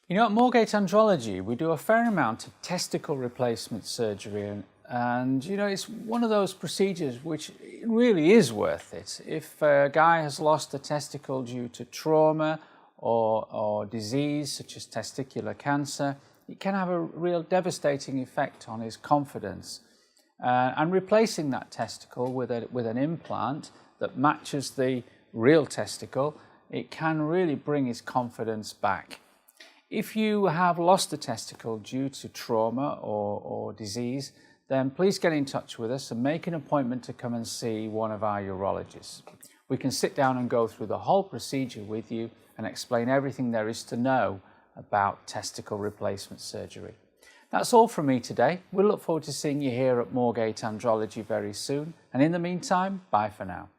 You know, at Moorgate Andrology, we do a fair amount of testicle replacement surgery, and you know, it's one of those procedures which really is worth it. If a guy has lost a testicle due to trauma or disease, such as testicular cancer, it can have a real devastating effect on his confidence. And replacing that testicle with an implant that matches the real testicle, it can really bring his confidence back. If you have lost a testicle due to trauma or disease, then please get in touch with us and make an appointment to come and see one of our urologists. We can sit down and go through the whole procedure with you and explain everything there is to know about testicle replacement surgery. That's all from me today. We'll look forward to seeing you here at Moorgate Andrology very soon. And in the meantime, bye for now.